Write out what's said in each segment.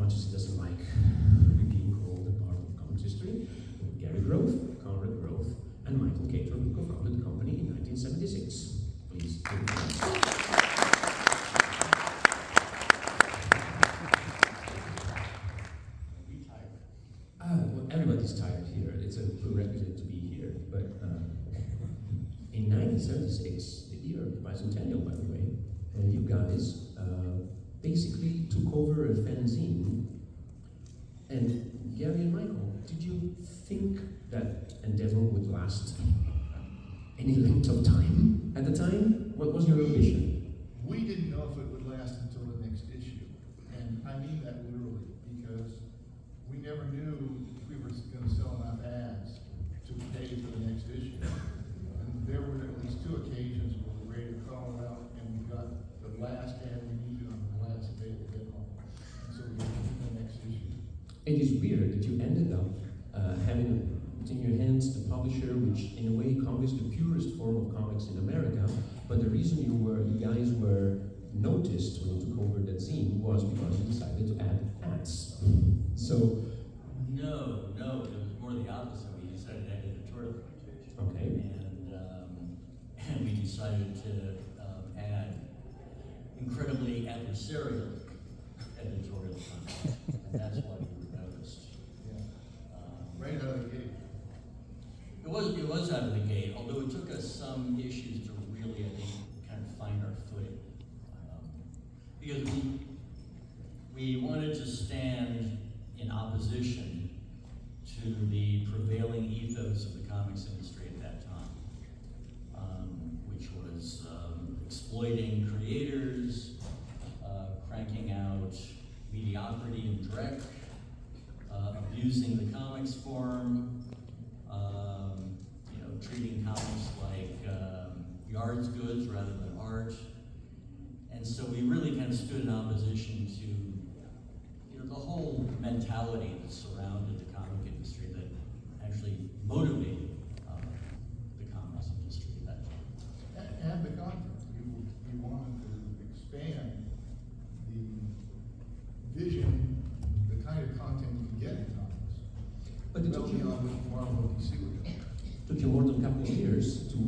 much as he doesn't like being called a part of comics history, Gary Groth, Conrad Groth, and Michael Catron, who co-founded the company in 1976. Please give them a hand. Well, everybody's tired here. It's a prerequisite to be here. But in 1976, the year of the bicentennial, by the way, you guys basically took over a fanzine. And Gary and Michael, did you think that endeavor would last any length of time at the time? What was your ambition? We didn't know if it would last until the next issue. And I mean that literally, because we never knew if we were going to sell enough ads to pay for the next issue. And there were at least 2 occasions where we were ready to call it out, and we got the last ad we needed on the last available deadline. And so we went to the next issue. It is weird that you ended up having in your hands the publisher, which in a way covers the purest form of comics in America. But the reason you guys were noticed when you took over that zine was because you decided to add ads. So no, it was more the opposite. We decided to add editorial. Okay. And we decided to add incredibly adversarial editorial content, and that's why we were noticed. Yeah. Right out of the gate. It was out of the gate, although it took us some issues to really, I think, kind of find our footing. Because we wanted to stand in opposition to the prevailing ethos of the comics industry at that time, which was exploiting creators, cranking out mediocrity and dreck, abusing the comics form, treating comics like yards goods rather than art. And so we really kind of stood in opposition to the whole mentality that surrounded the comic industry that actually motivated the comics industry at that time. And the content. We wanted to expand the vision, the kind of content you can get in comics. But it took beyond what Marvel DC would do. Took you more than a couple of years to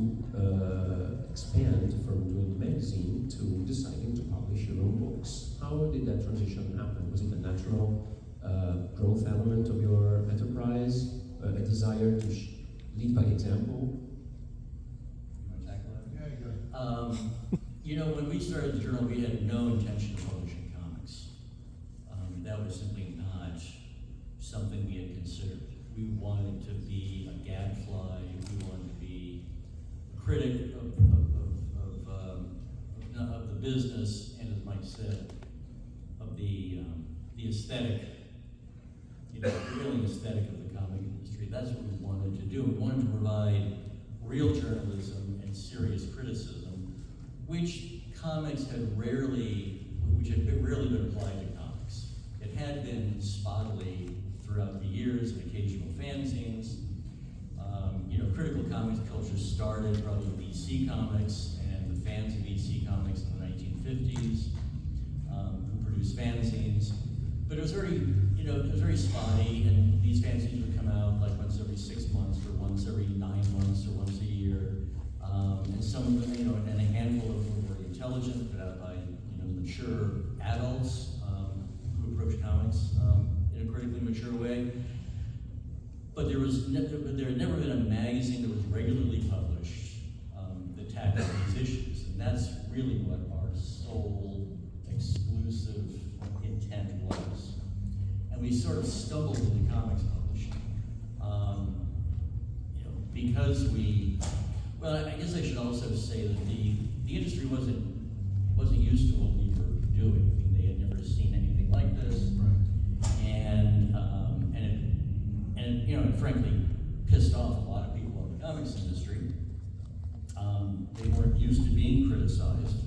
expand from doing the magazine to deciding to publish your own books. How did that transition happen? Was it a natural growth element of your enterprise, a desire to lead by example? You want to tackle that? Yeah, you go. When we started the journal, we had no intention of publishing comics. That was simply not something we had considered. We wanted to be a gadfly. We wanted to be a critic of the business, and as Mike said, of the aesthetic, the prevailing aesthetic of the comic industry. That's what we wanted to do. We wanted to provide real journalism and serious criticism, which had rarely been applied to comics. It had been spottily throughout the years in occasional fanzines. Critical comics culture started probably with DC Comics and the fans of DC Comics in the 1950s, who produced fanzines. But it was very spotty, and these fanzines would come out like once every 6 months, or once every 9 months, or once a year. And some of them, and a handful of them were very intelligent, put out by mature adults who approach comics in a critically mature way. But there had never been a magazine that was regularly published that tackled these issues, and that's really what our sole exclusive intent was. And we sort of stumbled into comics publishing, because I guess I should also say that the industry wasn't used to what we were doing. I mean, they had never seen anything like this, and it frankly pissed off a lot of people in the comics industry. They weren't used to being criticized,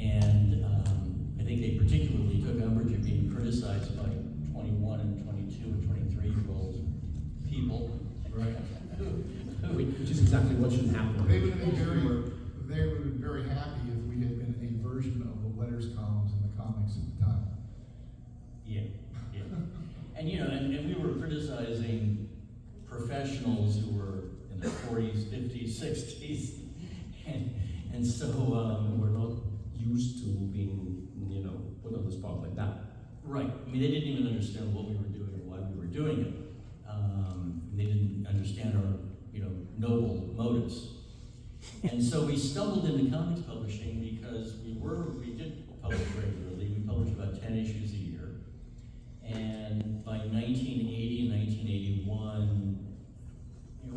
and I think they particularly took umbrage at being criticized by 21 and 22 and 23-year-old people. Right. Which is exactly what should happen. They would have been very happy if we had been a version of the letters columns in the comics at the time. Yeah. criticizing professionals who were in their 40s, 50s, 60s, and so We're not used to being, put on the spot like that. right. I mean, they didn't even understand what we were doing or why we were doing it. They didn't understand our, noble motives. And so we stumbled into comics publishing because we did publish regularly. We published about 10 issues a year. And by 1980 and 1981,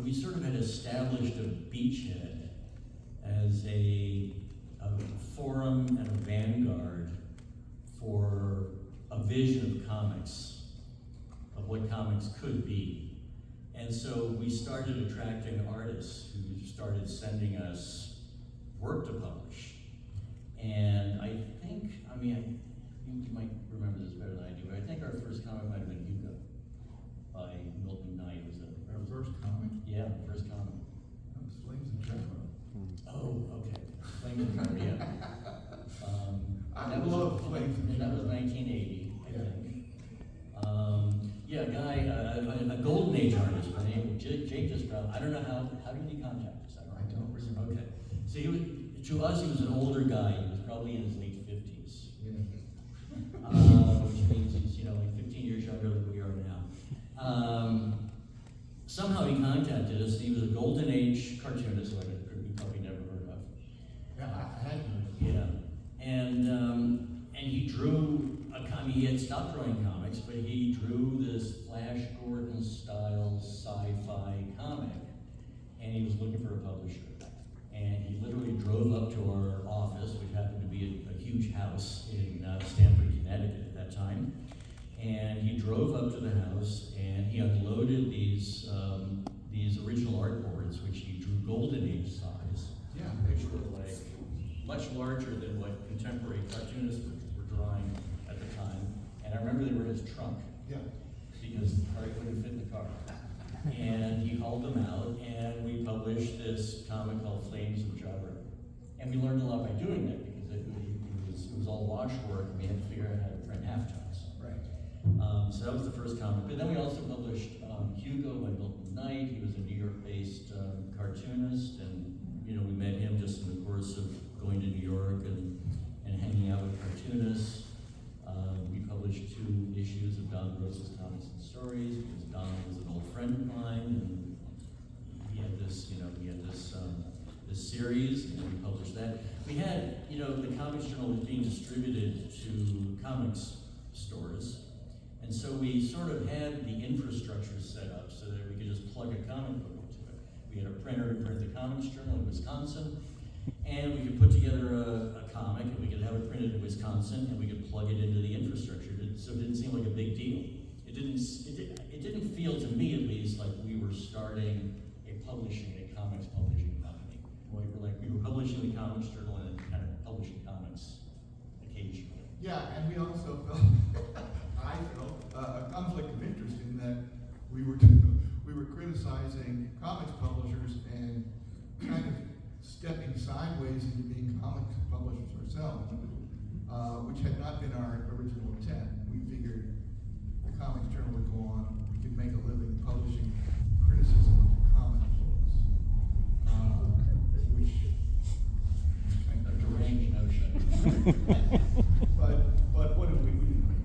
we sort of had established a beachhead as a forum and a vanguard for a vision of comics, of what comics could be. And so we started attracting artists who started sending us work to publish. And I think, you might remember this better than I do, but I think our first comic might have been Hugo by Milton Knight. Our first comic? Yeah, first comic. That was Flames and Catron. Oh, okay. Flames and Catron, yeah. I love Flames and And that was Catron. 1980, I Yeah. think. Yeah, a guy, a golden age artist by the name of Jake just I don't know how did he contact us? I don't remember. Okay. So to us, he was an older guy. He was probably in his late 50s. Yeah. Which means he's, like 15 years younger than we are now. Somehow he contacted us. He was a golden age cartoonist, like you probably never heard of. Yeah, I had heard. Yeah, and he drew. He had stopped drawing comics, but he drew this Flash Gordon style sci-fi comic, and he was looking for a publisher. And he literally drove up to our office, which happened to be a huge house in Stamford, Connecticut at that time. And he drove up to the house, and he unloaded these original artboards, which he drew golden age size. Yeah. Which were like much larger than what contemporary cartoonists were drawing at the time. And I remember they were in his trunk Yeah. because the car couldn't fit in the car. And he hauled them out, and we published this comic called Flames of Jabra. And we learned a lot by doing that because it was all wash work, and we had to figure out how to print halftones. Right. So that was the first comic. But then we also published Hugo by Milton Knight. He was a New York-based cartoonist, and we met him just in the course of going to New York and hanging out with cartoonists. We published 2 issues of Don Groth's Comics and Stories because Don was an old friend of mine, and he had this, this series, and we published that. We had, the Comics Journal was being distributed to comics stores, and so we sort of had the infrastructure set up so that we could just plug a comic book into it. We had a printer to print the Comics Journal in Wisconsin, and we could put together a comic, and we could have it printed in Wisconsin, and we could plug it into the infrastructure, so it didn't seem like a big deal. It didn't feel, to me at least, like we were starting a comics publishing company. We were publishing the Comics Journal and then kind of publishing comics occasionally. Yeah, and we also felt, I felt, a conflict of interest in that we were criticizing comics publishers and kind of stepping sideways into being comics publishers ourselves, which had not been our original intent. We figured the Comics Journal would go on, we could make a living publishing criticism of comic books, which kind A of deranged notion. but what did we didn't like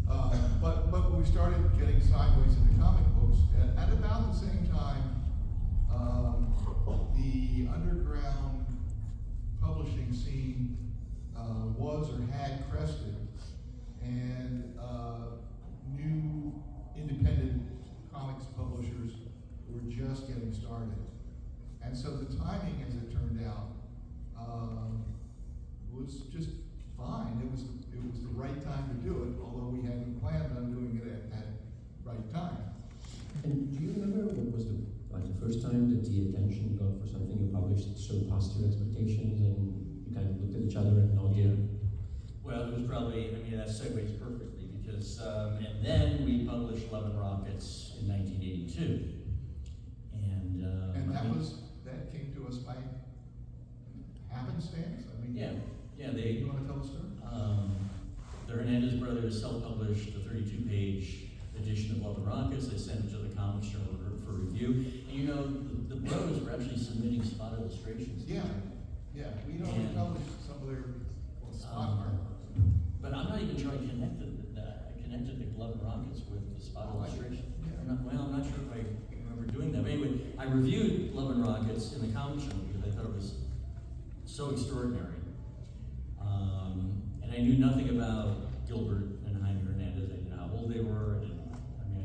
that. But we started getting sideways into comic books at about the same time. The underground publishing scene was or had crested, and new independent comics publishers were just getting started. And so the timing, as it turned out, was just fine. It was the right time to do it, although we hadn't planned on doing it at that right time. And do you remember what was the first time that the attention got for something you published surpassed your expectations, and you kind of looked at each other and nodded? Well, it was probably, that segues perfectly because, and then we published Love and Rockets in 1982. And that came to us by happenstance. yeah, You want to tell the story? The Hernandez brothers self-published a 32-page edition of Love and Rockets. I sent it to the Comics Journal for review. And you know, the brothers were actually submitting spot illustrations. Yeah, we don't And, publish some of their spot art. But I'm not even sure I connected the Love and Rockets with the spot illustration. Yeah. I'm not sure if I remember doing that. But anyway, I reviewed Love and Rockets in the Comics Journal because I thought it was so extraordinary. And I knew nothing about Gilbert and Jaime Hernandez. I didn't know how old they were.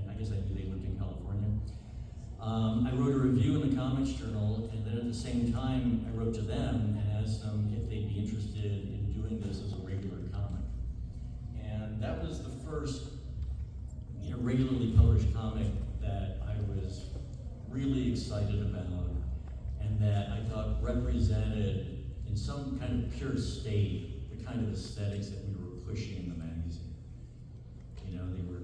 I guess I knew they lived in California. I wrote a review in the Comics Journal, and then at the same time, I wrote to them and asked them if they'd be interested in doing this as a regular comic. And that was the first, regularly published comic that I was really excited about, and that I thought represented, in some kind of pure state, the kind of aesthetics that we were pushing in the magazine. They were,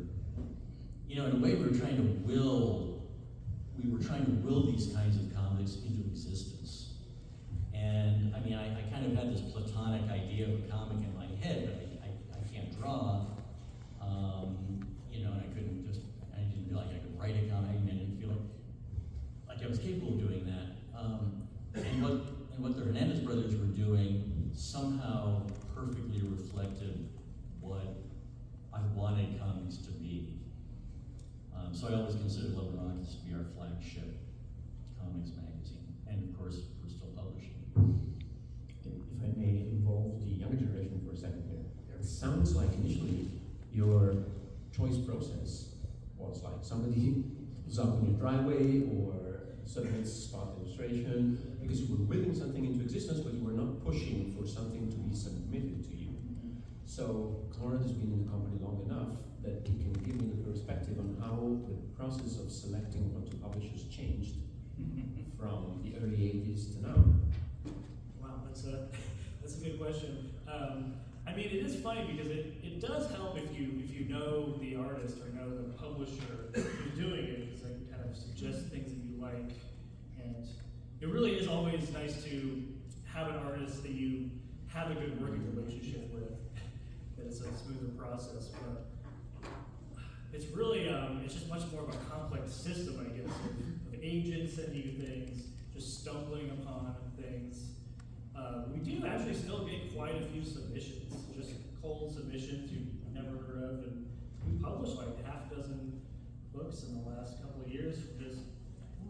in a way we were trying to will these kinds of comics into existence. And I kind of had this platonic idea of a comic in my head, but I can't draw. I didn't feel like I could write a comic, I didn't feel like I was capable of doing that. And what the Hernandez brothers were doing somehow perfectly reflected what I wanted comics to be. So I always considered Love and Rockets to be our flagship comics magazine, and of course we're still publishing. If I may involve the younger generation for a second here, it sounds like initially your choice process was like somebody was up in your driveway or submits spot illustration because you were willing something into existence, but you were not pushing for something to be submitted to you. So Conrad has been in the company long enough that he can give me the perspective on how the process of selecting what to publish has changed from the early 80s to now. Wow, that's a good question. It is funny because it does help if you know the artist or know the publisher who's doing it, because they can kind of suggest things that you like. And it really is always nice to have an artist that you have a good working relationship with, that it's a smoother process. But it's really, it's just much more of a complex system, I guess, of agents sending you things, just stumbling upon things. We do actually still get quite a few submissions, just cold submissions you've never heard of, and we published like half a dozen books in the last couple of years, just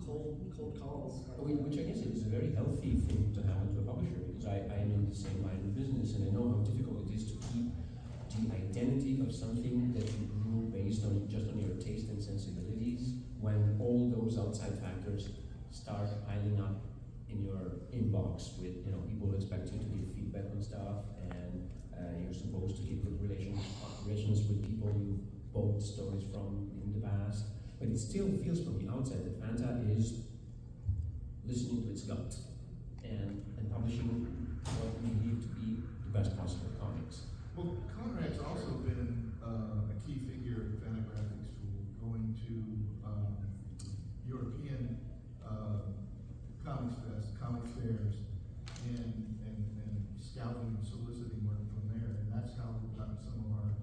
cold calls. Which I guess is a very healthy thing to happen to a publisher, because I'm in the same line of business, and I know how difficult it is to keep the identity of something that you grew based on just on your taste and sensibilities when all those outside factors start piling up in your inbox with people who expect you to give feedback on stuff, and you're supposed to keep good relations with people you bought stories from in the past. But it still feels from the outset that Fanta is listening to its gut and publishing what we believe to be the best possible comics. Well, Conrad's also been a key figure at Fantagraphics for going to European comic fairs, and scouting and soliciting work from there, and that's how we've gotten some of our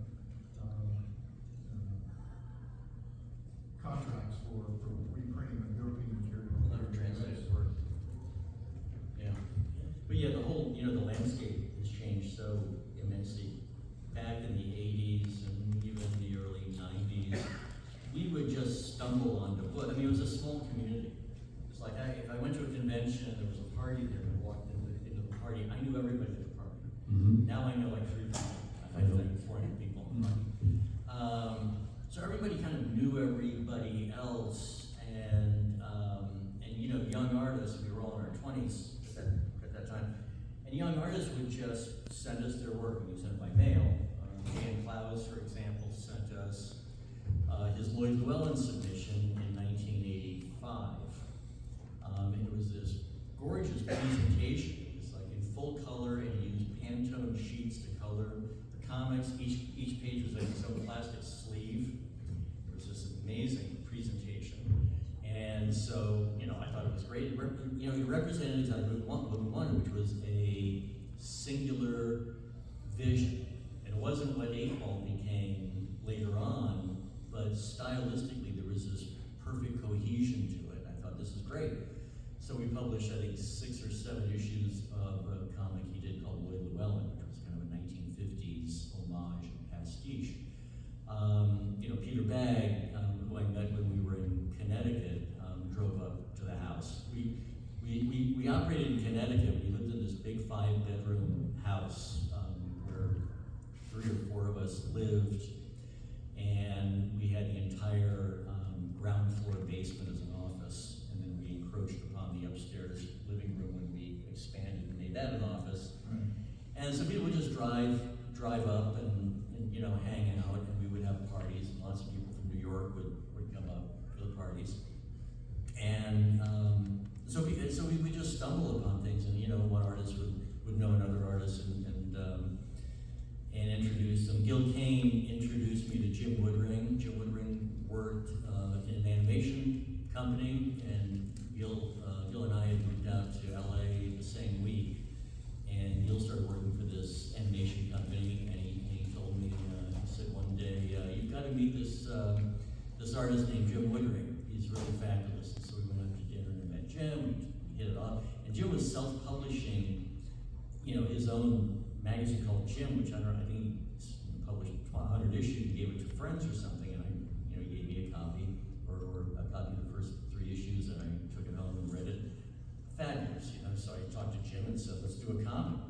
contracts for reprinting of European material. Never translated work. Yeah. But yeah, the whole, the landscape has changed so immensely. Back in the 80s and even the early 90s, we would just stumble onto books. It was a small community. It's like if I went to a convention and there was a party there and walked into the party, I knew everybody at the party. Mm-hmm. Now I know like 3 people. I know like 400 people in the party. So everybody kind of knew everybody else, and young artists, we were all in our 20s at that time, and young artists would just send us their work, and we sent it by mail. Dan Klaus, for example, sent us his Lloyd Llewellyn submission in 1985. And it was this gorgeous presentation. It was like in full color, and he used Pantone sheets to color the comics. Each page was like some plastic sleeve. It was this amazing presentation. And so, I thought it was great. He represented his movie one, which was a singular vision. It wasn't what 8-Ball became later on, but style stylistically there was this perfect cohesion to it. I thought, this is great. So we published, I think, 6 or 7 issues of a comic he did called Lloyd Llewellyn, which was kind of a 1950s homage and pastiche. Peter Bagg, who I met when we were in Connecticut, drove up to the house. We operated in Connecticut. We lived in this big 5-bedroom house where 3 or 4 of us lived, and we had the entire ground floor basement as an office, and then we encroached upon the upstairs living room when we expanded and made that an office. And so people would just drive up and hang out, and we would have parties, and lots of people from New York would come up for the parties. And so we would just stumble upon things, and one artist would know another artist and introduce them. Gil Kane introduced me to Jim Woodring. Jim Woodring worked in an animation company, and Gil and I had moved out to LA the same week, and Gil started working for this animation company, and he told me, he said one day, you've got to meet this artist named Jim Woodring. He's really fabulous. And so we went out to dinner and met Jim, we hit it off, and Jim was self-publishing, his own magazine called Jim, which I think he published 100 issues, he gave it to friends or something, and he gave me a copy, or a copy of the first 3 issues, and I took it home and read it. Fabulous, so I talked to Jim and said, let's do a comic.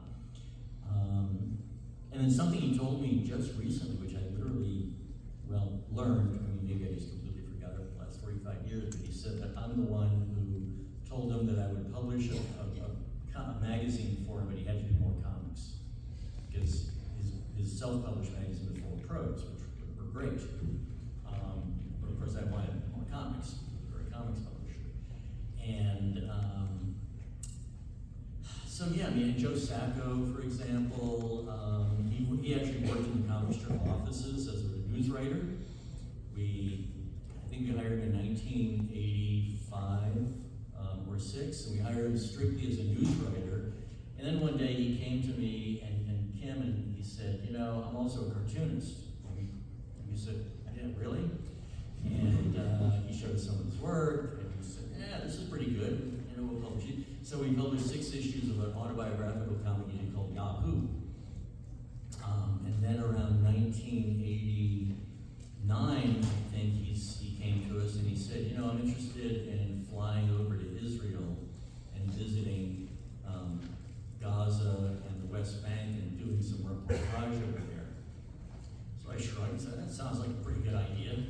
And then something he told me just recently, which I literally, learned, maybe I just completely forgot it the last 45 years, but he said that I'm the one who told him that I would publish a magazine for him, but he had to do more comics. Because his self-published magazine was full of prose, which were great. But of course I wanted more comics, for a comics publisher. And Joe Sacco, for example, he actually worked in the comic strip offices as a news writer. I think we hired him in 1985 or 6, and we hired him strictly as a news writer. And then one day he came to me and Kim, and he said, I'm also a cartoonist. And we said, yeah, really? And he showed us some of his work, and he said, yeah, this is pretty good. We'll publish it. So we published 6 issues of an autobiographical comic he did called Yahoo. And then around 1989, I think he came to us and he said, I'm interested in flying over to Israel and visiting Gaza and the West Bank and doing some reportage over there. So I shrugged and said, that sounds like a pretty good idea.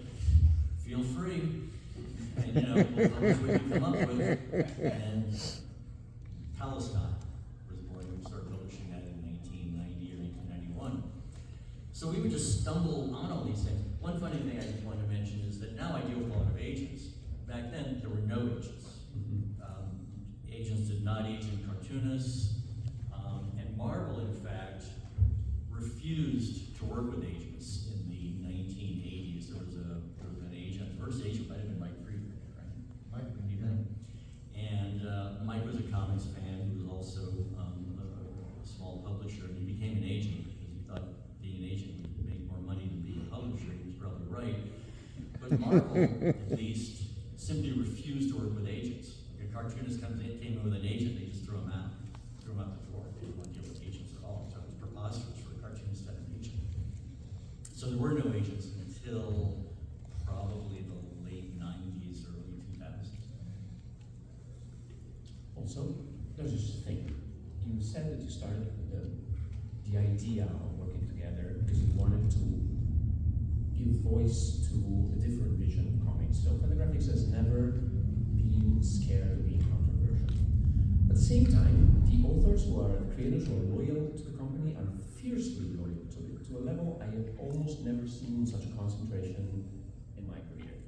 Feel free. And we'll publish what you come up with. And Palestine was born. We started publishing that in 1990 or 1991. So we would just stumble on all these things. One funny thing I just wanted to mention is that now I deal with a lot of agents. Back then, there were no agents. Agents did not agent cartoonists. And Marvel, in fact, refused to work with agents in the 1980s. There was an agent, the first agent might have been Mike Friedman, right? Mike, and Mike was a comics fan. He was also a small publisher, and he became an agent because he thought being an agent would make more money than being a publisher. He was probably right. But Marvel, at least, simply refused to work with agents. Like a cartoonist came in with an agent, they just threw him out the door. They didn't want to deal with agents at all. So it was preposterous for a cartoonist to have an agent. So there were no agents until probably the late 90s, early 2000s. Also, there's just a thing. You said that you started the idea of working together because you wanted to give voice to a different vision of comics. So Fantagraphics has never been scared of being controversial. At the same time, the authors the creators who are loyal to the company are fiercely loyal to it, to a level I have almost never seen such a concentration in my career.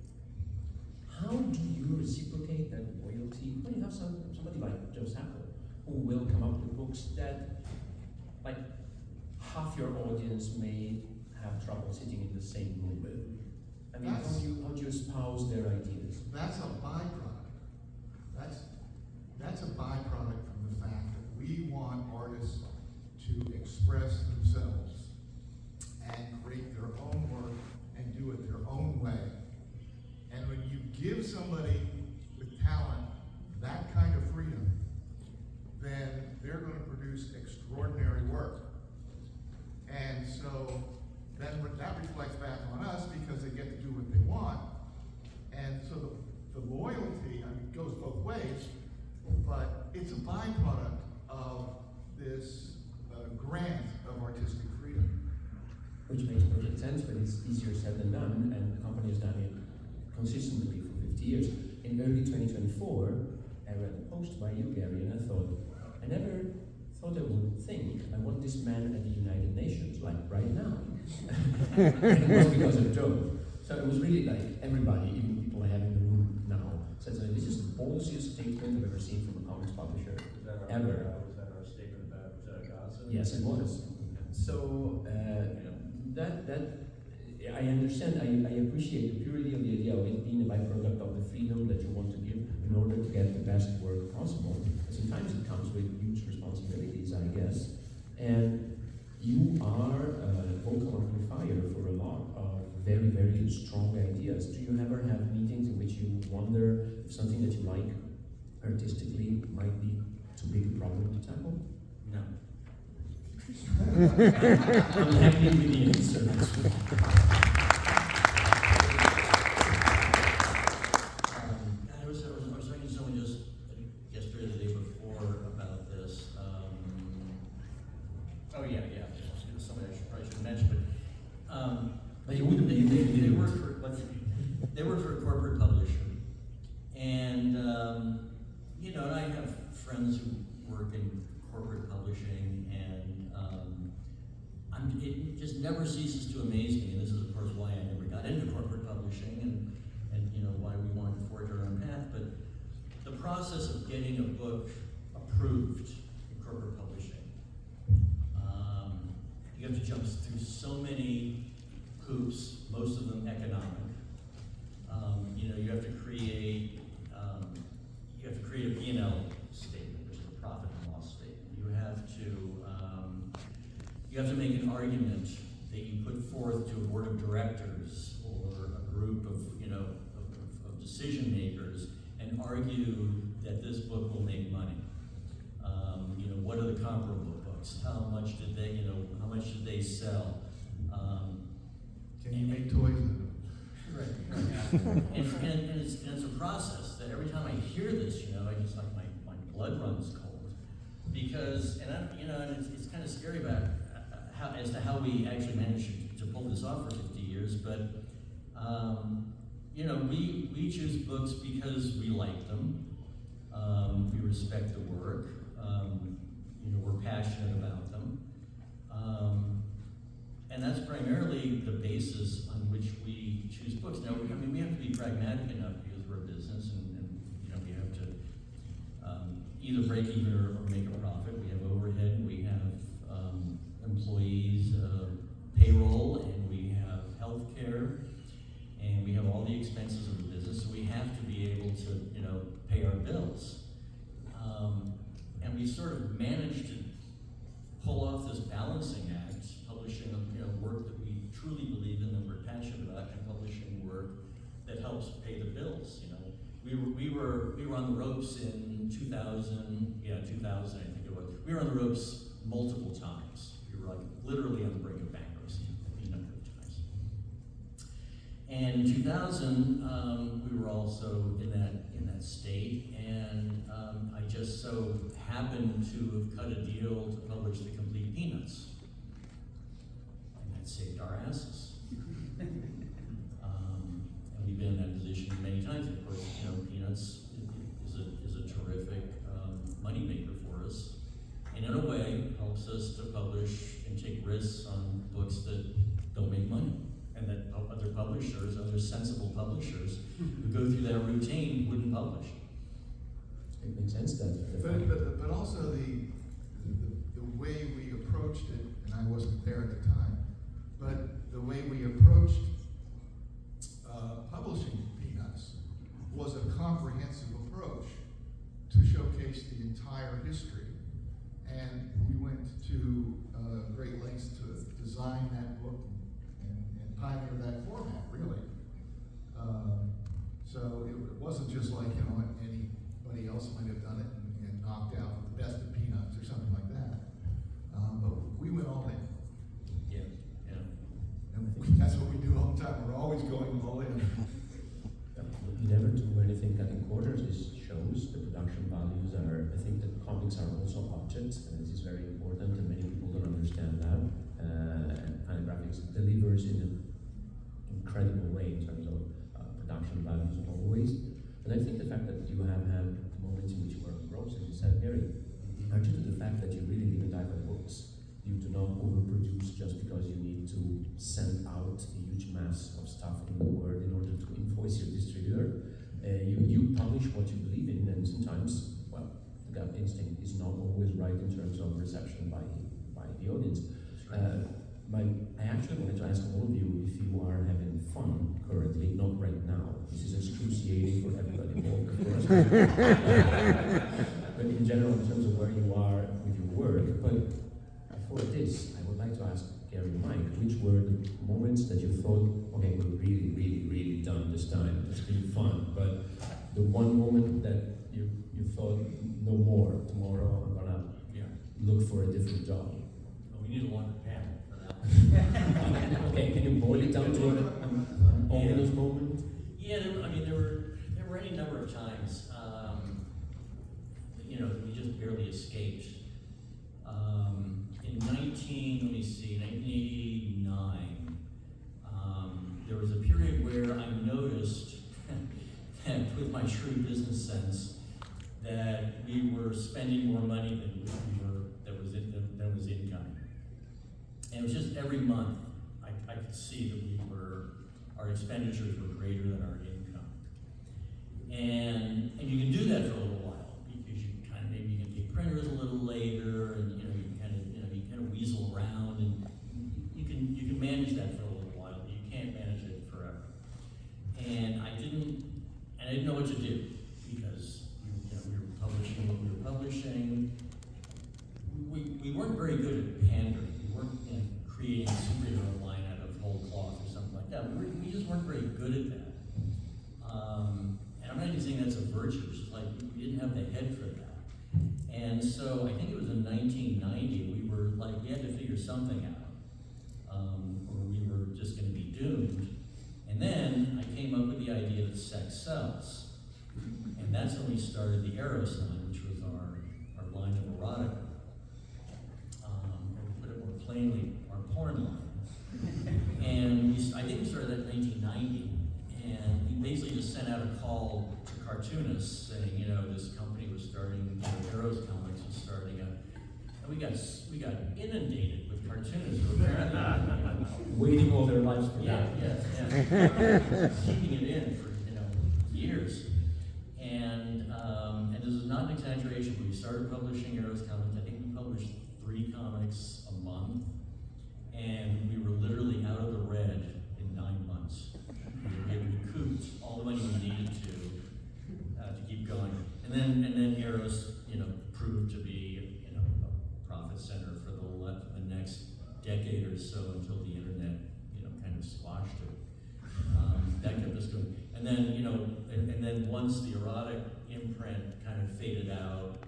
How do you reciprocate that loyalty when you have somebody like Joe Sacco, who will come up with books that, like, half your audience may have trouble sitting in the same room with? I mean, how do you espouse their ideas? That's a byproduct. That's a byproduct from the fact that we want artists to express themselves and create their own work and do it their own way. somebody with talent that kind of freedom, then they're going to produce extraordinary work. And so then that reflects back on us because they get to do what they want. And so the loyalty, I mean, goes both ways, but it's a byproduct of this grant of artistic freedom. Which makes perfect sense, but it's easier said than done, and the company has done it consistently for 50 years. In early 2024, I read a post by you, Gary, and I thought, I never thought I would think I want this man at the United Nations, like right now. And it was because of a joke. So it was really like everybody, even people I have in the room now, said, so this is the ballsiest statement I've ever seen from a comics publisher. Was that ever. Was that our statement about Gaza? Yes, it was. So I understand. I appreciate the purity of the idea of it being a byproduct of the freedom that you want to give in order to get the best work possible. But sometimes it comes with huge responsibilities, I guess. And you are a vocal amplifier for a lot of very, very strong ideas. Do you ever have meetings in which you wonder if something that you like artistically might be too big a problem to tackle? No. I'm happy with the answer. I was talking to someone just yesterday, the day before, about this. Oh yeah. It was somebody I probably should mention, but You wouldn't be they work for a corporate publisher, and and I have friends who work in corporate publishing, and it just never ceases to amaze me. And this is, of course, why I never got into corporate publishing, and why we wanted to forge our own path. But the process of getting a book approved in corporate publishing, you have to jump through so many hoops, most of them economic. You have to create a P&L statement, which is a profit and loss statement. You have to make an argument that you put forth to a board of directors or a group of decision makers and argue that this book will make money. What are the comparable books? How much did they sell? Can you make toys of them? Right. and it's a process that every time I hear this, I just like my blood runs cold, because and it's kind of scary about as to how we actually managed to pull this off for 50 years. But we choose books because we like them, we respect the work, we're passionate about them. And that's primarily the basis on which we choose books. Now, we have to be pragmatic enough because we're a business, and we have to either break even or make a profit. We have overhead, we have employees, payroll, and we have health care, and we have all the expenses of the business. So we have to be able to, pay our bills. And we sort of managed to pull off this balancing act, publishing work that we truly believe in, that we're passionate about, and publishing work that helps pay the bills. We were on the ropes in 2000. Yeah, 2000, I think it was. We were on the ropes multiple times. We were literally on the brink of bankruptcy a number of times. And in 2000, we were also in that state, and I just so happened to have cut a deal to publish the complete Peanuts. Saved our asses. And we've been in that position many times. Of course, Peanuts is a terrific moneymaker for us, and in a way helps us to publish and take risks on books that don't make money, and that other sensible publishers who go through that routine wouldn't publish. It makes sense that. But also the way we approached it, and I wasn't there at the time, but the way we approached publishing Peanuts was a comprehensive approach to showcase the entire history. And we went to great lengths to design that book and pioneer that format, really. So it going all in. You never do anything cutting corners. This shows the production values are, I think that comics are also objects, and this is very important, and many people don't understand that. And Fantagraphics delivers in an incredible way in terms of production values always. And I think the fact that you have had moments in which you were engrossed, as you said, Gary, are due to the fact that you really live and die by books. You do not overproduce just because you need to send out a huge mass of stuff in the world in order to invoice your distributor. You publish what you believe in, and sometimes, well, the gut instinct is not always right in terms of reception by the audience. I actually wanted to ask all of you if you are having fun currently, not right now. This is excruciating for everybody involved, of course. But in general, in terms of where you are with your work. But before this, I would like to ask Gary and Mike, which were the moments that you thought, okay, we're really, really, really done this time. It's been fun. But the one moment that you thought, no more, tomorrow I'm gonna look for a different job. Well, we need a longer panel for that. Okay, can you boil it down to an ominous moment? Yeah, there were any number of times, that we just barely escaped. In 1989, there was a period where I noticed that with my shrewd business sense, that we were spending more money than was incoming. And it was just every month I could see that our expenditures were greater than our income. And you can do that for a little while because maybe you can take printers a little later, and you kind of weasel around, and you can manage that for a little while, but you can't manage it forever. And I didn't know what to do because we were publishing what we were publishing. We weren't very good at pandering. We weren't creating a superhero line out of whole cloth or something like that. We just weren't very good at that. And I'm not even saying that's a virtue. It's just like we didn't have the head for that. And so I think it was in 1990, we were like, we had to figure something out, or we were just going to be doomed. And then I came up with the idea that sex sells. And that's when we started the Eros line, which was our line of erotica. Or to put it more plainly, our porn line. And I think we started that in 1990. And we basically just sent out a call to cartoonists saying, this company was starting, Eros Comics was starting up. And we got inundated with cartoonists who apparently Waiting all their lives for that. Keeping it in for years. And this is not an exaggeration, but we started publishing Eros Comics. I think we published 3 comics a month, and we were literally out of the red in 9 months. We had recouped all the money we needed to keep going. And then Eros, proved to be a profit center for the next decade or so until the internet, kind of squashed it. That kept us going. And then, and then once the erotic imprint kind of faded out,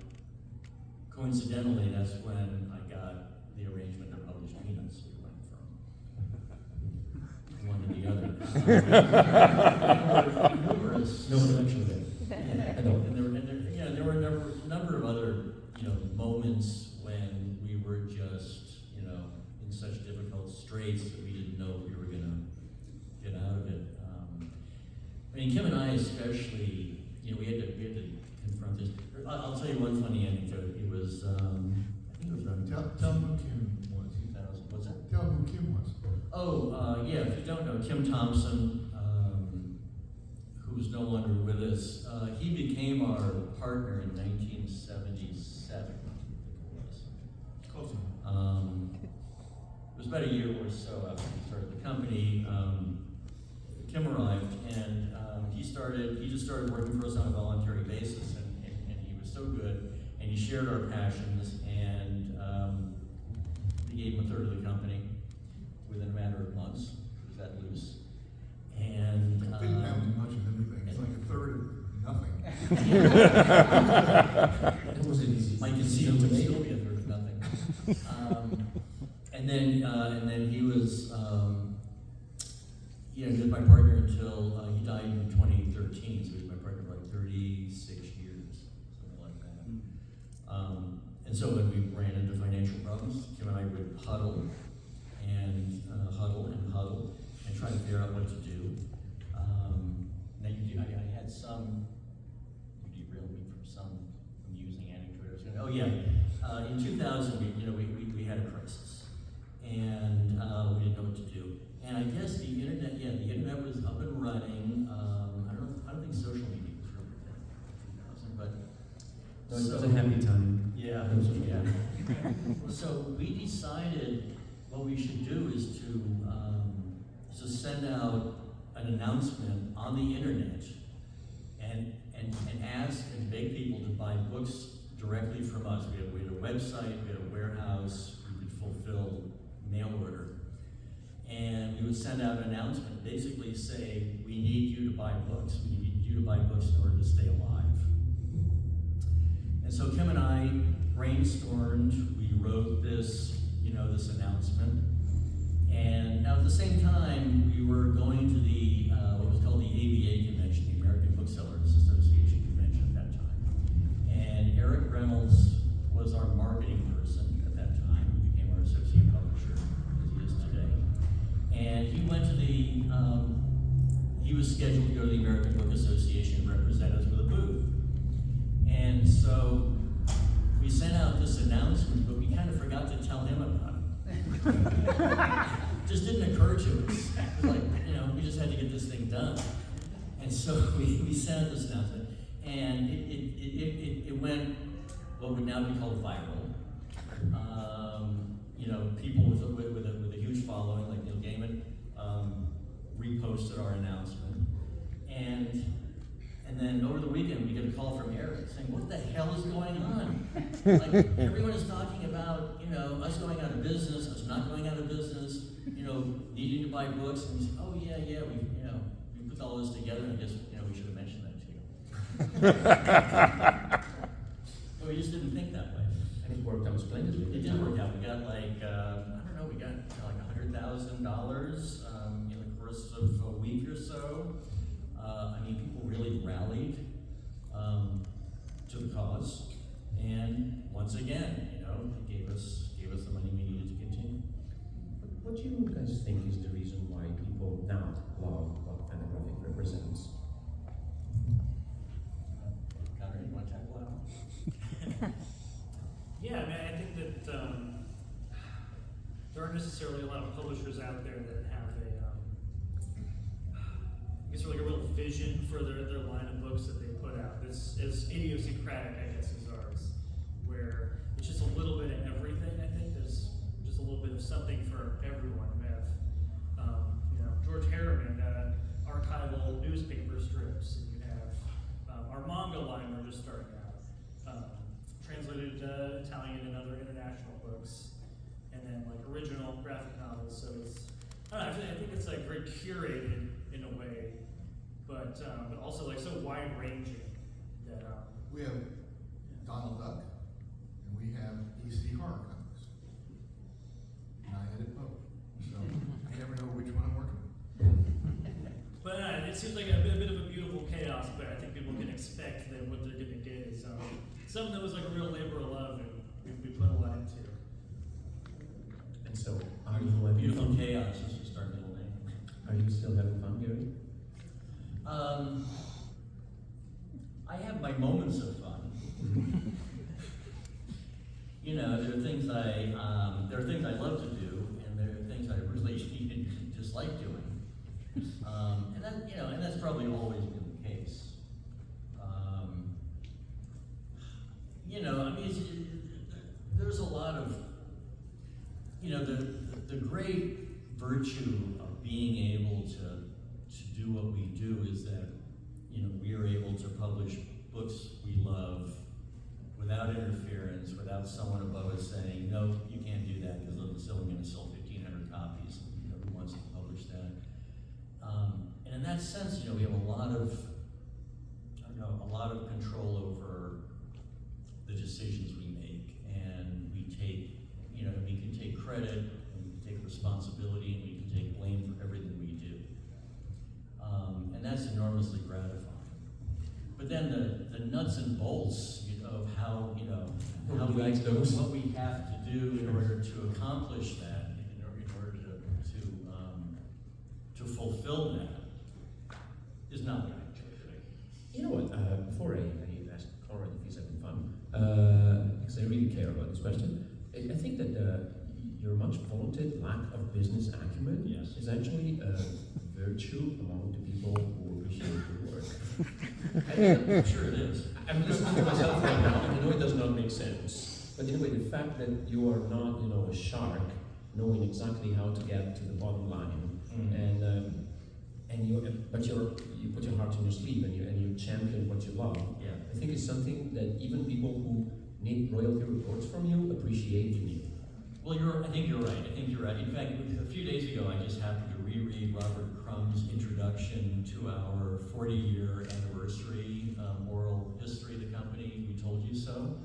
coincidentally, that's when I got the arrangement to publish Peanuts. We went from one to the other. Numerous, No connection there. And there were a number of other, moments when we were just, in such difficult straits that we didn't know we were going to get out of it. I mean, Kim and I especially, we had to confront this. I'll tell you one funny anecdote. It was, I think it was around Tell them who Kim was. 2000. What's that? Tell them who Kim was. Oh, yeah, if you don't know, Kim Thompson, who's no longer with us, he became our partner in 1977, I think it was. Close enough. It was about a year or so after we started the company. Kim arrived, and he just started working for us on a voluntary basis, and he was so good, and he shared our passions, and we gave him a third of the company within a matter of months. He was that loose. And Didn't have too much of anything. It's like a third of nothing. It wasn't easy. I can see him to still be a third of nothing. And then he was, Yeah, he was my partner until he died in 2013, so he was my partner for like 36 years, something like that. And so when we ran into financial problems, Kim and I would huddle and try to figure out what to do. Now I had some, you derailed me from some amusing anecdote. I was going, oh yeah, in 2000 we had a crisis, and we didn't know what to do. And I guess the internet was up and running. I don't think social media was really a thing in 2000, but No, it was a happy time. yeah, No social media. So we decided what we should do is to send out an announcement on the internet and ask and beg people to buy books directly from us. We had a website, we had a warehouse, we could fulfill mail order. And we would send out an announcement, basically say, we need you to buy books. We need you to buy books in order to stay alive. And so Kim and I brainstormed, we wrote this announcement. And now at the same time, we were going to the, what was called the ABA convention, the American Booksellers Association convention at that time. And Eric Reynolds was our marketing person at that time. He became our associate publisher, as he is today. And he went to he was scheduled to go to the American Book Association and represent us with a booth. And so we sent out this announcement, but we kind of forgot to tell him about it. Just didn't occur to us. It was like, we just had to get this thing done. And so we sent out this announcement, and it went what would now be called viral. People with a huge following, like Neil Gaiman, reposted our announcement, and then over the weekend we get a call from Eric saying, "What the hell is going on? Like everyone is talking about, us going out of business, us not going out of business, needing to buy books." And we said, "Oh yeah, we put all this together, and I guess we should have mentioned that to you." But we just didn't think that way. And it worked out splendidly. It did work out. We got we got like $100,000 in the course of a week or so. People really rallied to the cause, and once again, it gave us the money we needed to continue. What do you guys think is the reason why people now love what Fantagraphics represents? Conrad, you want to tackle that? Yeah, I think that there aren't necessarily a lot of publishers out there that have a real vision for their line of books that they put out. It's as idiosyncratic, I guess, as ours, where it's just a little bit of everything. I think there's just a little bit of something for everyone. We have, George Harriman, archival newspaper strips, and you have our manga line we're just starting out, translated Italian and other international books, and then like original graphic novels. So it's, I think it's like very curated in a way, but also like so wide ranging that We have Donald Duck, and we have EC horror comics. And I edit both, so I never know which one I'm working with. But it seems like a bit of a beautiful chaos, but I think people can expect that what they're going to get is something that was like a real labor of love, and we put a lot into. And so, are you having Beautiful fun? chaos is just our middle name. Are you still having fun, Gary? I have my moments of fun. There are things I love to do, and there are things I really dislike doing. And that's probably always been the case. There's a lot of, the great virtue of being able to do what we do is that, we are able to publish books we love without interference, without someone above us saying, no, you can't do that because it's only going to sell 1,500 copies. Who wants to publish that? And in that sense, we have a lot of control over the decisions we make, and we can take credit, and we can take responsibility, and we can take blame for everything we do. enormously gratifying. But then the nuts and bolts, you know, of how, you know, how Would you we, like those? what we have to do in order to accomplish that, in order to fulfill that, is not what I enjoy. You know what, before I ask Conrad if he's having fun, because I really care about this question, I think that your much vaunted lack of business acumen Yes. is actually a virtue among the people who appreciate your work. I'm sure it is. I'm listening to myself right now, and I know it does not make sense. But anyway, the fact that you are not, you know, a shark, knowing exactly how to get to the bottom line, but you put your heart in your sleeve and you champion what you love. Yeah. I think it's something that even people who need royalty reports from you appreciate in you. Well, I think you're right. I think you're right. In fact, a few days ago, I just happened to reread Robert Crumb's introduction to our 40-year anniversary oral history of the company, We Told You So.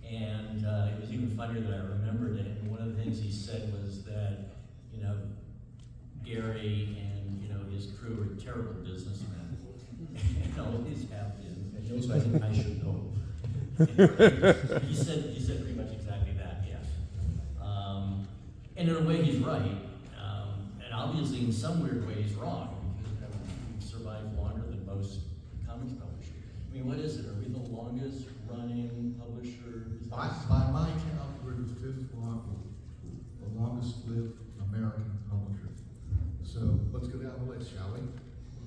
And it was even funnier that I remembered it. And one of the things he said was that, you know, Gary and, you know, his crew are terrible businessmen and always have been. And also, I think I should know. He said pretty much exactly that, yes. And in a way, he's right. And obviously, in some weird way, he's wrong, because we've survived longer than most comics publishers. I mean, what is it? Are we the longest running publisher? By my count, we're the fifth longest lived American publisher. So let's go down the list, shall we?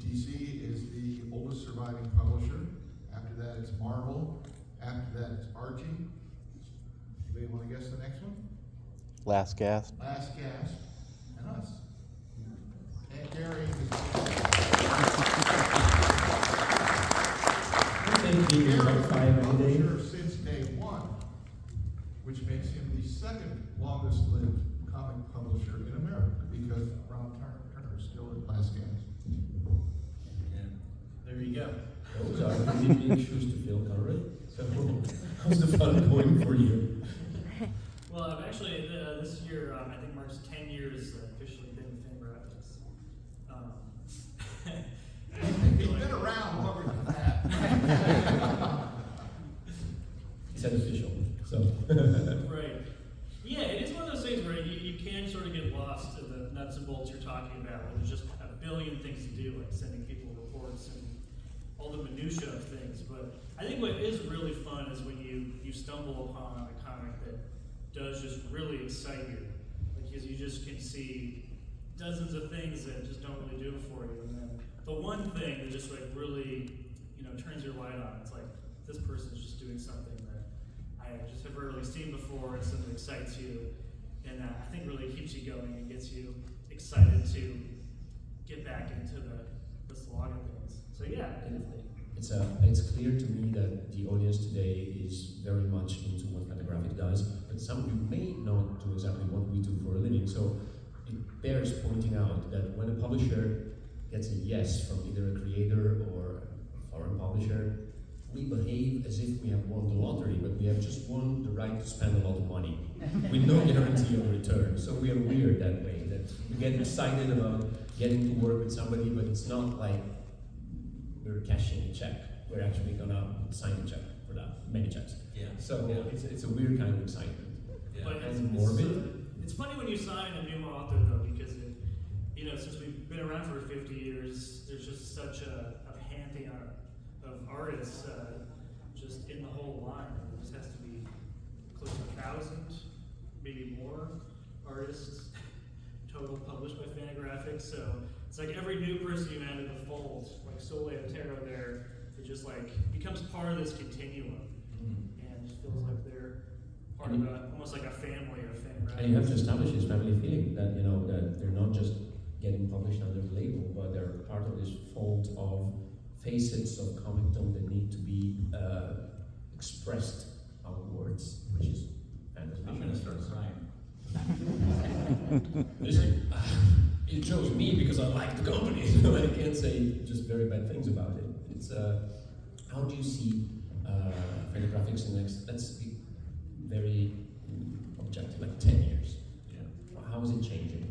DC is the oldest surviving publisher. After that, it's Marvel. After that, it's Archie. Anybody want to guess the next one? Last gasp. Last Gasp, and us. And Gary is Thank you. Gary About is 5 the every day. publisher since day one, which makes him the second longest lived comic publisher in America, because Ron Turner is still at Last Gasp. Yeah. There you go. Those are really big shoes to fill, Conrad. So, how's the fun going for you? Well, I've actually, this year, I think marks 10 years officially been with Fantagraphics. He's been around longer than that. He said official, so. Right. Yeah, it is one of those things where you can sort of get lost in the nuts and bolts you're talking about, where there's just a billion things to do, like sending people reports and all the minutia of things. But I think what is really fun is when you stumble upon a comic that does just really excite you, because you just can see dozens of things that just don't really do it for you, and then the one thing that just like really, you know, turns your light on. It's like, this person's just doing something that I just have rarely seen before, and something that excites you, and I think really keeps you going and gets you excited to get back into the slog of things. So yeah, It's clear to me that the audience today is very much into what Fantagraphics does, but some of you may not do exactly what we do for a living. So it bears pointing out that when a publisher gets a yes from either a creator or a foreign publisher, we behave as if we have won the lottery, but we have just won the right to spend a lot of money with no guarantee of return. So we are weird that way, that we get excited about getting to work with somebody, but it's not like we're cashing a check. We're actually gonna sign a check for that, many checks. Yeah. So Yeah. it's a weird kind of excitement. Yeah. but And morbid. it's funny when you sign a new author though, because you know, since we've been around for 50 years, there's just such a pantheon of artists just in the whole line. There just has to be close to 1,000, maybe more artists total published by Fantagraphics. So it's like every new person you add to the fold, like Sole Otero there, it just like becomes part of this continuum, and it feels like they're part of almost like a family of Fantagraphics. And you have to establish this family feeling that, you know, that they're not just getting published under the label, but they're part of this fold of facets of comicdom that need to be expressed outwards, which is fantastic. I'm gonna start crying. Listen, it shows me because I like the company, so I can't say just very bad things about it. It's how do you see Fantagraphics in the next, let's be very objective, like 10 years? Yeah. How is it changing?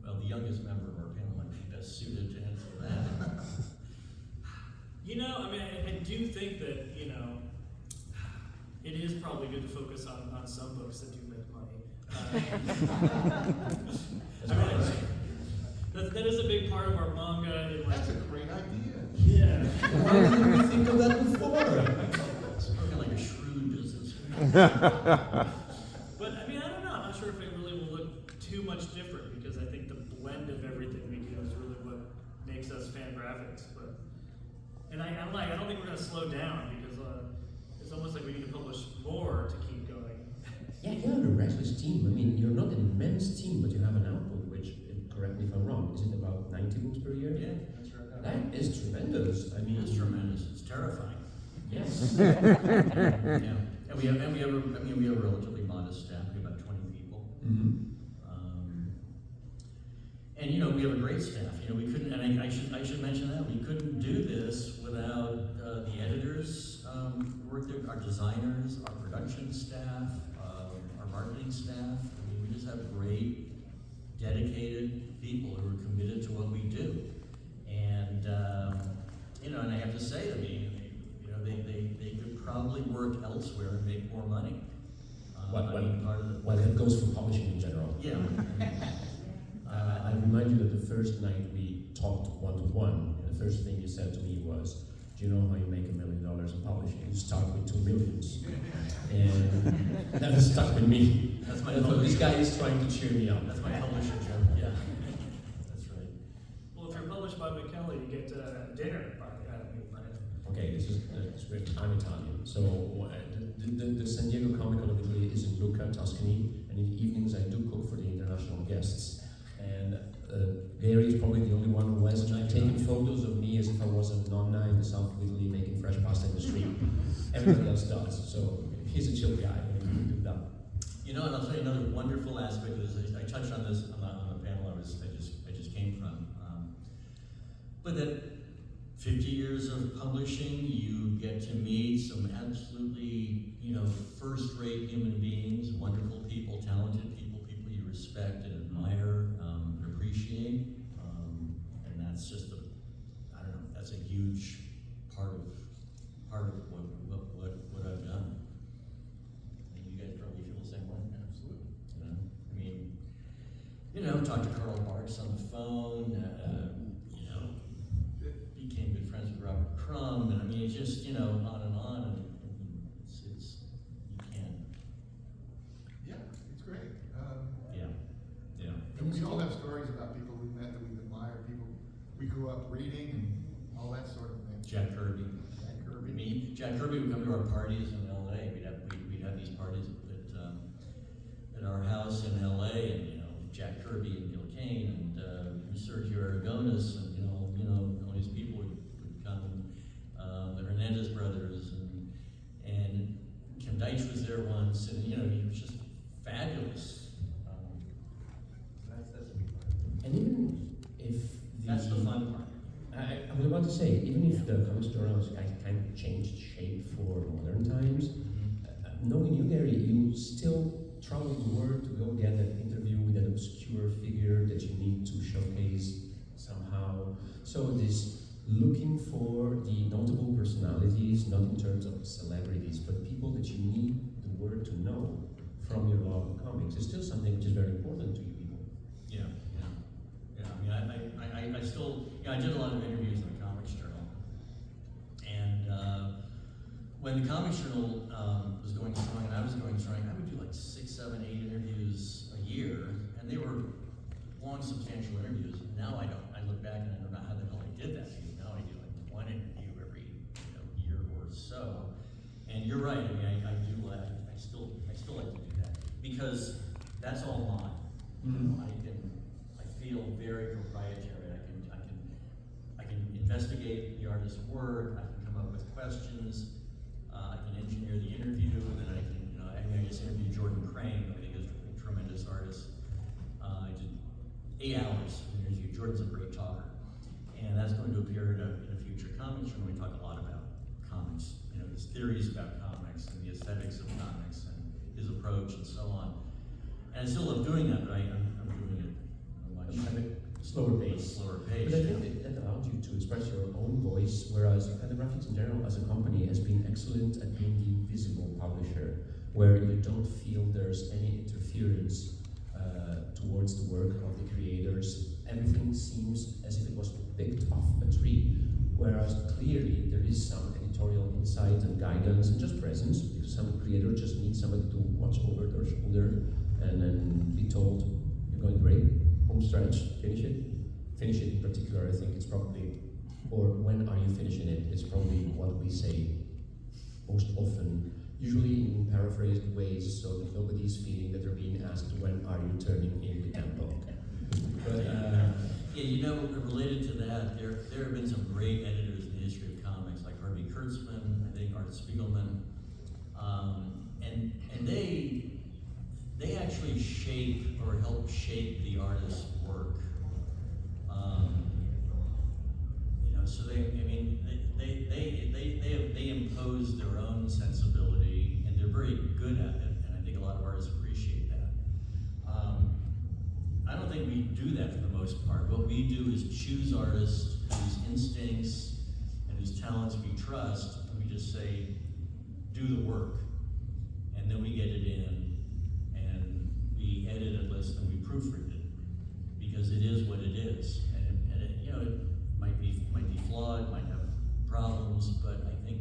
Well, the youngest member of our panel might be best suited to answer You know, I mean, I do think that, you know, it is probably good to focus on some books that do make money. That's right. That is a big part of our manga. And like, That's a great idea. yeah. Why didn't we think of that before? Spoken like a shrewd businessman. But I mean, I don't know. I'm not sure if it really will look too much different because I think the blend of everything we do is really what makes us Fantagraphics. But I don't think we're going to slow down because it's almost like we need to publish more to keep going. Yeah, you're a restless team. I mean, you're not an immense team, but you have an output, which, correct me if I'm wrong, is it about 90 books per year? Yeah, that's right. That is tremendous. I mean, It's tremendous. It's terrifying. Yes. Yeah. And we have a relatively modest staff. We have about 20 people. Mm-hmm. And you know, we have a great staff. You know, we couldn't, and I should mention that we couldn't do this without the editors who work there, our designers, our production staff, our marketing staff. I mean, we just have great, dedicated people who are committed to what we do. And you know, and I have to say, I mean, you know, they could probably work elsewhere and make more money. I mean, part of the Well, that goes for publishing in general. yeah. I remind you that the first night we talked one-to-one, the first thing you said to me was, do you know how you make $1 million in publishing? You start with 2 millions. And that has stuck with me. That's my I thought this guy is trying to cheer me up. That's my publisher joke. Yeah, that's right. Well, if you're published by Michele, you get dinner by me, right? Okay, this is great. I'm Italian. So the San Diego Comic Con of Italy is in Lucca, Tuscany, and in the evenings I do cook for the international guests. And Gary is probably the only one who hasn't taken photos of me as if I was a nonna in the south of Italy making fresh pasta in the street. Everybody else does. So he's a chill guy. He can do that. You know, and I'll tell you another wonderful aspect of this. I touched on this on the panel I just came from. But that 50 years of publishing, you get to meet some absolutely, you know, first-rate human beings, wonderful people, talented people, people you respect and admire and appreciate. And that's just I don't know, that's a huge part of what I've done. And you guys probably feel the same way. Absolutely. You know, I mean, you know, talked to Karl Marx on the phone. You know, became good friends with Robert Crumb, and I mean, it's just, you know, on and on, and it's you can't. Yeah, it's great. Yeah. And we all have stories about people we met that we've admired, people we grew up reading, and all that sort of thing. Jack Kirby. Jack Kirby. Jack Kirby would come to our parties in LA. We'd have these parties at our house in LA, and you know, Jack Kirby and Gil Kane and Sergio Aragonis, and you know, all these people would come. The Hernandez brothers and Kim Deitch was there once, and you know, he was just fabulous. That's a big part. And even if That's the fun part. I was about to say, even if the comic store has kind of changed shape for modern times, knowing you, Gary, you still travel the world to go get an interview with an obscure figure that you need to showcase somehow. So this looking for the notable personalities, not in terms of celebrities, but people that you need the world to know from your love of comics is still something which is very important to you people. Yeah. I mean, I still, you know, I did a lot of interviews in the Comics Journal, and when the Comics Journal was going strong and I was going strong, I would do like 6, 7, 8 interviews a year, and they were long, substantial interviews. Now I don't. I look back and I don't know how the hell I did that. Because now I do like one interview every year or so. And you're right. I mean, I do. I still like to do that because that's all mine. Mm-hmm. I feel very proprietary. I can investigate the artist's work. I can come up with questions. I can engineer the interview, and then I can, you know, I just interviewed Jordan Crane, who I think is a tremendous artist. I did 8 hours of interview. Jordan's a great talker, and that's going to appear in a future comics when we talk a lot about comics. You know, his theories about comics and the aesthetics of comics and his approach and so on. And I still love doing that, but I'm doing it much. slower pace. Slower pace. But I think that allowed you to express your own voice, whereas Fantagraphics in general as a company has been excellent at being the visible publisher, where you don't feel there's any interference towards the work of the creators. Everything seems as if it was picked off a tree, whereas clearly there is some editorial insight and guidance and just presence, because some creator just needs somebody to watch over their shoulder and then be told, you're going great, home stretch, finish it. Finish it in particular, I think it's probably, or when are you finishing it, it's probably what we say most often, usually in paraphrased ways, so that nobody's feeling that they're being asked, when are you turning in the tempo? But, yeah, you know, related to that, there have been some great editors in the history of comics, like Harvey Kurtzman, I think Art Spiegelman, and they actually shape or help shape the artist's work. You know, so they impose their own sensibility, and they're very good at it, and I think a lot of artists appreciate that. I don't think we do that for the most part. What we do is choose artists whose instincts and whose talents we trust, and we just say, do the work. And then we get it in, and we edit it less than we proofread it, because it is what it is. And it, you know, it might be flawed, might have problems, but I think,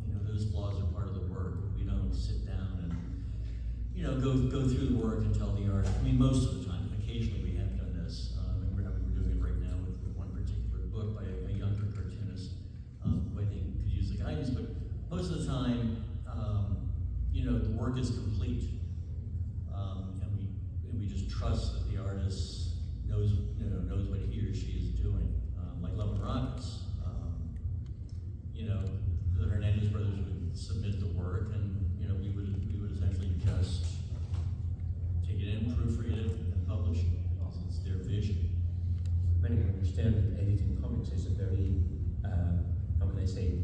you know, those flaws are part of the work. We don't sit down and, you know, go through the work and tell the artist. I mean, most of the time. Occasionally we have done this, and we're doing it right now with one particular book by a younger cartoonist who I think could use the guidance. But most of the time, you know, the work is complete, and we just trust that the artist knows what he or she is doing. Like Love and Rockets, you know, the Hernandez brothers would submit the work, and you know, we would essentially just take it in, proofread it, and publish it, because it's their vision. many understand that editing comics is a very, how can I say,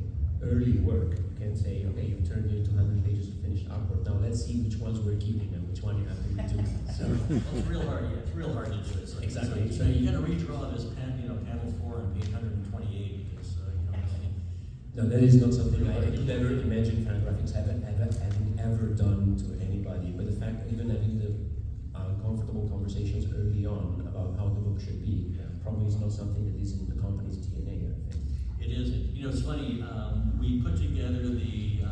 early work. You can't say, okay, you turned it into 100 pages of finished output. Now let's see which ones we're keeping and which one you have to redo. So It's real hard. Yeah, it's real hard to do it. So, Exactly. So you got to redraw this panel 4 on page 128 because you know. no, that is not something I could never imagine Fantagraphics having ever done to anybody. But the fact that even having the comfortable conversations early on about how the book should be probably is not something that is in the company's DNA, I think. It is. You know, it's funny. We put together the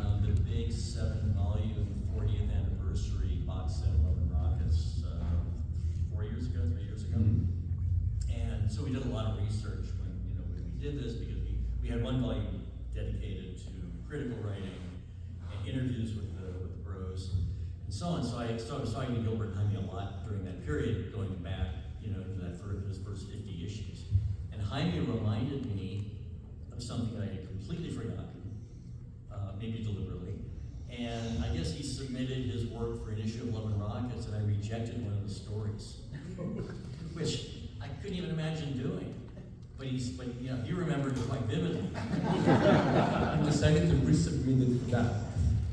big 7-volume 40th anniversary box set of Love and Rockets 3 years ago. Mm-hmm. And so we did a lot of research when we did this, because we had one volume dedicated to critical writing and interviews with the bros and so on. So I was talking to Gilbert and Jaime a lot during that period, going back to those first 50 issues. And Jaime reminded me of something I had completely forgotten, maybe deliberately. And I guess he submitted his work for an issue of Love and Rockets, and I rejected one of the stories, which I couldn't even imagine doing. But he remembered it quite vividly. I decided to resubmit it for that.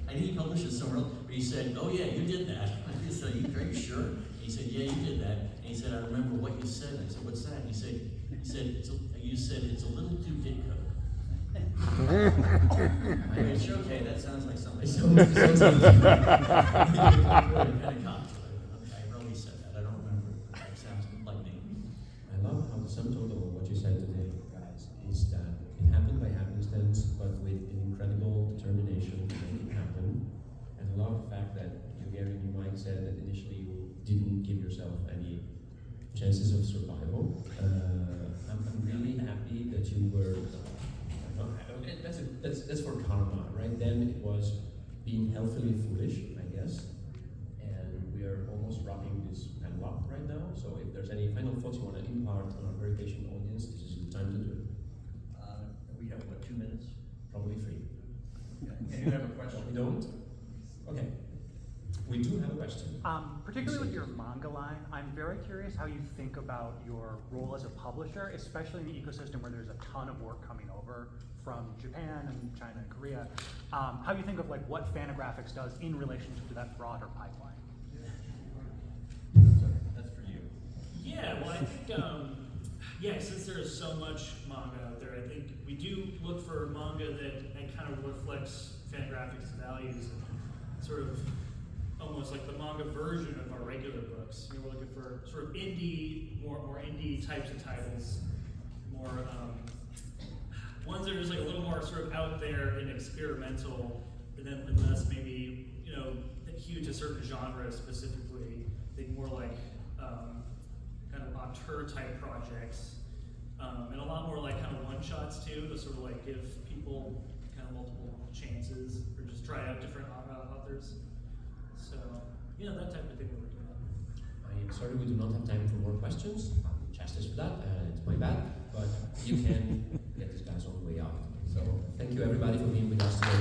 I think he published it somewhere else, but he said, "Oh yeah, you did that." I said, "Are you sure?" And he said, "Yeah, you did that." And he said, "I remember what you said." And I said, "What's that?" And he said, "You said it's a little too Ditko." I mean, okay, that sounds like something. It sounds like kind of cocked. Okay, I probably said that. I don't remember, but that sounds like me. I love how the sum total of what you said today, guys, is that it happened by happenstance, but with an incredible determination to make it happen. And I love the fact that Gary and Mike said that initially you didn't give yourself any chances of survival. I'm really happy that you were. That's for karma, right? Then it was being healthily foolish, I guess. And we are almost wrapping this panel up right now. So if there's any final thoughts you want to impart on our very patient audience, this is the time to do it. We have, 2 minutes? Probably 3. And you have a question? We don't? Okay. We do have a question. Particularly with your manga line, I'm very curious how you think about your role as a publisher, especially in the ecosystem where there's a ton of work coming over from Japan and China and Korea. How you think of what Fantagraphics does in relationship to that broader pipeline? That's for you. Yeah, well, I think Yeah, since there is so much manga out there, I think we do look for manga that kind of reflects Fantagraphics' values, sort of almost like the manga version of our regular books. You know, we're looking for sort of indie, more indie types of titles, more ones that are just like a little more sort of out there and experimental, and then less maybe, you know, huge to certain genres specifically. I think more like kind of auteur type projects, and a lot more like kind of one shots too, to sort of like give people kind of multiple chances or just try out different authors. So, you know, that type of thing we're doing. I am sorry we do not have time for more questions. Chastise for that, it's my bad, but you can get these guys on the way out. So thank you everybody for being with us today.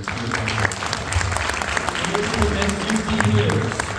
Maybe in the next 50 years.